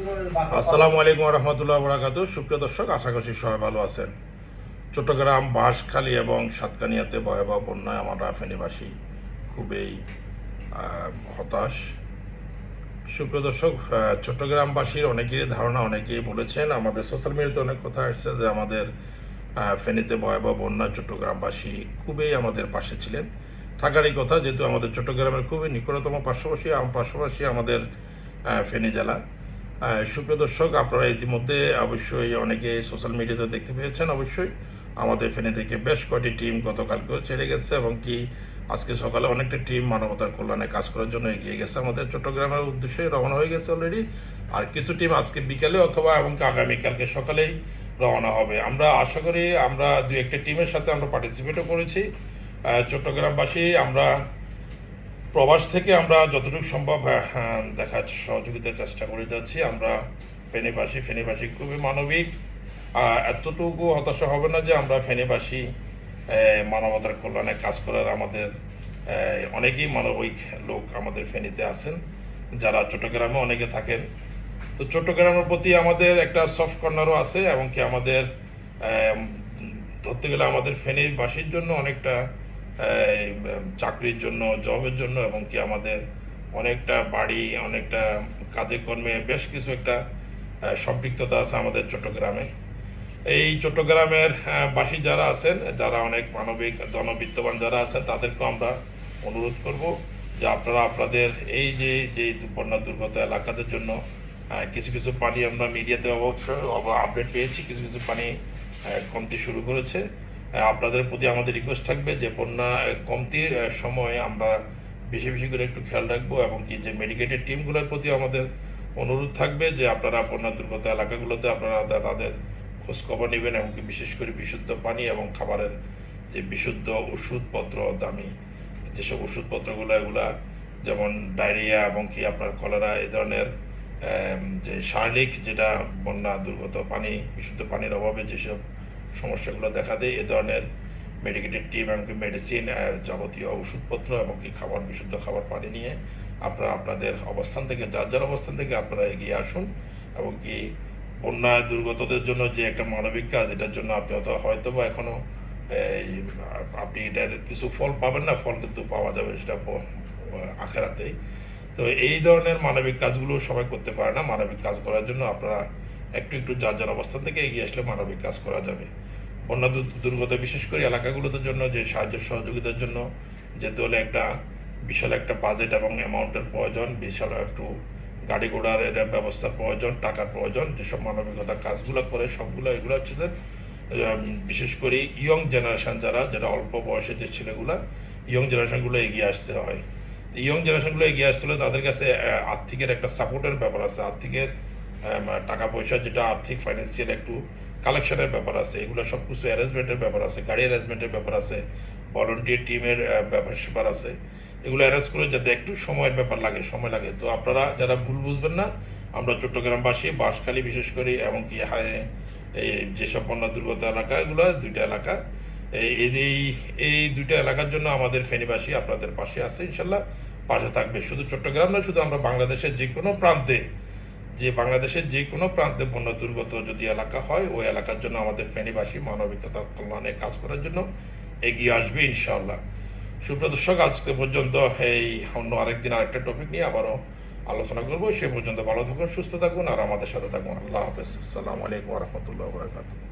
আসসালামু আলাইকুম রহমতুল্লাহ বরাকাতুহু। সুপ্রিয় দর্শক, আশা করছি সবাই ভালো আছেন। চট্টগ্রাম বাঁশখালী এবং সাতকানিয়াতে ভয়াবহ বন্যায় আমরা ফেনীবাসী খুবই হতাশ। সুপ্রিয় দর্শক, চট্টগ্রামবাসীর অনেকেরই ধারণা, অনেকেই বলেছেন, আমাদের সোশ্যাল মিডিয়াতে অনেক কথা আসছে যে আমাদের ফেনীতে ভয়াবহ বন্যা চট্টগ্রামবাসী খুবই আমাদের পাশে ছিলেন। থাকারই কথা, যেহেতু আমাদের চট্টগ্রামের খুবই নিকটতম পার্শ্ববর্তী আমাদের ফেনী জেলা। সুপ্রিয় দর্শক, আপনারা ইতিমধ্যে অবশ্যই অনেকে সোশ্যাল মিডিয়াতে দেখতে পেয়েছেন। অবশ্যই আমাদের ফেনী থেকে বেশ কয়েকটি টিম গতকালকেও ছেড়ে গেছে এবং কি আজকে সকালে অনেকটা টিম মানবতার কল্যাণে কাজ করার জন্য এগিয়ে গেছে, আমাদের চট্টগ্রামের উদ্দেশ্যে রওনা হয়ে গেছে অলরেডি। আর কিছু টিম আজকে বিকালে অথবা এবং আগামীকালকে সকালেই রওনা হবে। আমরা আশা করি আমরা দু একটা টিমের সাথে আমরা পার্টিসিপেটও করেছি। চট্টগ্রামবাসী আমরা প্রবাস থেকে আমরা যতটুকু সম্ভব দেখার সহযোগিতার চেষ্টা করে যাচ্ছি। আমরা ফেনীবাসী খুবই মানবিক। এতটুকু হতাশা হবে না যে আমরা ফেনীবাসী মানবতার কল্যাণে কাজ করার আমাদের অনেকেই মানবিক লোক আমাদের ফেনীতে আছেন, যারা চট্টগ্রামে অনেকে থাকেন। তো চট্টগ্রামের প্রতি আমাদের একটা সফট কর্নারও আছে এবং কি আমাদের ধরতে গেলে আমাদের ফেনীবাসীর জন্য অনেকটা চাকরির জন্য, জবের জন্য এবং কি আমাদের অনেকটা বাড়ি, অনেকটা কাজে কর্মে বেশ কিছু একটা সম্পৃক্ততা আছে আমাদের চট্টগ্রামে। এই চট্টগ্রামের বাসী যারা আছেন, যারা অনেক মানবিক জনবিত্তবান যারা আছেন, তাদেরকেও আমরা অনুরোধ করব যে আপনারা আপনাদের এই যে বন্যা দুর্গত এলাকাদের জন্য কিছু পানি, আমরা মিডিয়াতে অবশ্যই আপডেট পেয়েছি, কিছু পানি কমতে শুরু করেছে। আপনাদের প্রতি আমাদের রিকোয়েস্ট থাকবে যে বন্যা কমতির সময় আমরা বেশি করে একটু খেয়াল রাখবো এবং কি যে মেডিকেটেড টিমগুলোর প্রতি আমাদের অনুরোধ থাকবে যে আপনারা বন্যা দুর্গত এলাকাগুলোতে আপনারা তাদের খোঁজখবর নেবেন এবং কি বিশেষ করে বিশুদ্ধ পানি এবং খাবারের যে বিশুদ্ধ ওষুধপত্র, দামি যেসব ওষুধপত্রগুলো, এগুলা যেমন ডায়রিয়া এবং কি আপনার কলেরা, এই ধরনের যে শারীরিক, যেটা বন্যা দুর্গত পানি, বিশুদ্ধ পানির অভাবে যেসব সমস্যাগুলো দেখা দেয়, এ ধরনের মেডিকেটেড টিম এবং মেডিসিন, যাবতীয় ওষুধপত্র এবং কি খাবার, বিশুদ্ধ খাবার পানি নিয়ে আপনারা আপনাদের অবস্থান থেকে, যার অবস্থান থেকে আপনারা এগিয়ে আসুন এবং কি বন্যা দুর্গতদের জন্য যে একটা মানবিক কাজ, এটার জন্য আপনি হয়তো বা এখনো আপনি এটার কিছু ফল পাবেন না, ফল কিন্তু পাওয়া যাবে সেটা আখেরাতেই। তো এই ধরনের মানবিক কাজগুলো সবাই করতে পারে না। মানবিক কাজ করার জন্য আপনারা একটু যার অবস্থান থেকে এগিয়ে আসলে মানবিক কাজ করা যাবে। বন্যা দুর্গত বিশেষ করে এলাকাগুলোতে জন্য যে সাহায্য সহযোগিতার জন্য যেতে হলে একটা বিশাল একটা বাজেট এবং অ্যামাউন্টের প্রয়োজন, বিশাল একটু গাড়ি ঘোড়ার এটা ব্যবস্থার প্রয়োজন, টাকার প্রয়োজন। যেসব মানবিকতার কাজগুলো করে সবগুলো এগুলো হচ্ছে যে বিশেষ করে ইয়ং জেনারেশন যারা অল্প বয়সের যে ছেলেগুলো, ইয়ং জেনারেশনগুলো এগিয়ে আসতে হয়। ইয়ং জেনারেশনগুলো এগিয়ে আসতে হলে তাদের কাছে আর্থিকের একটা সাপোর্টের ব্যাপার আছে, আর্থিকের টাকা পয়সা, যেটা আর্থিক ফাইন্যান্সিয়াল একটু কালেকশনের ব্যাপার আছে, এগুলো সব কিছু অ্যারেঞ্জমেন্টের ব্যাপার আছে, গাড়ি অ্যারেঞ্জমেন্টের ব্যাপার আছে, ভলেন্টিয়ার টিমের ব্যাপার আছে। এগুলো অ্যারেঞ্জ করে যাতে একটু সময় লাগে। তো আপনারা যারা ভুল বুঝবেন না, আমরা চট্টগ্রামবাসী বাঁশখালী বিশেষ করে এবং কি এই যেসব বন্যা দুর্গত এলাকা, এগুলো দুইটা এলাকা, এই দুইটা এলাকার জন্য আমাদের ফেনীবাসী আপনাদের পাশে আছে, ইনশাল্লাহ পাশে থাকবে। শুধু চট্টগ্রাম না, শুধু আমরা বাংলাদেশের যে কোনো প্রান্তে বন্যা দুর্গত যদি এলাকা হয়, ওই এলাকার জন্য আমাদের ফেনীবাসী মানবিকতার কল্যাণে কাজ করার জন্য এগিয়ে আসবে ইনশাআল্লাহ। সুপ্রিয় দর্শক, আজকে পর্যন্ত এই অন্য আরেকদিন আরেকটা টপিক নিয়ে আবারও আলোচনা করবো। সে পর্যন্ত ভালো থাকুন, সুস্থ থাকুন আর আমাদের সাথে থাকুন। আল্লাহ হাফেজ। আসসালামু আলাইকুম রহমতুল্লাহ বরকাতুহু।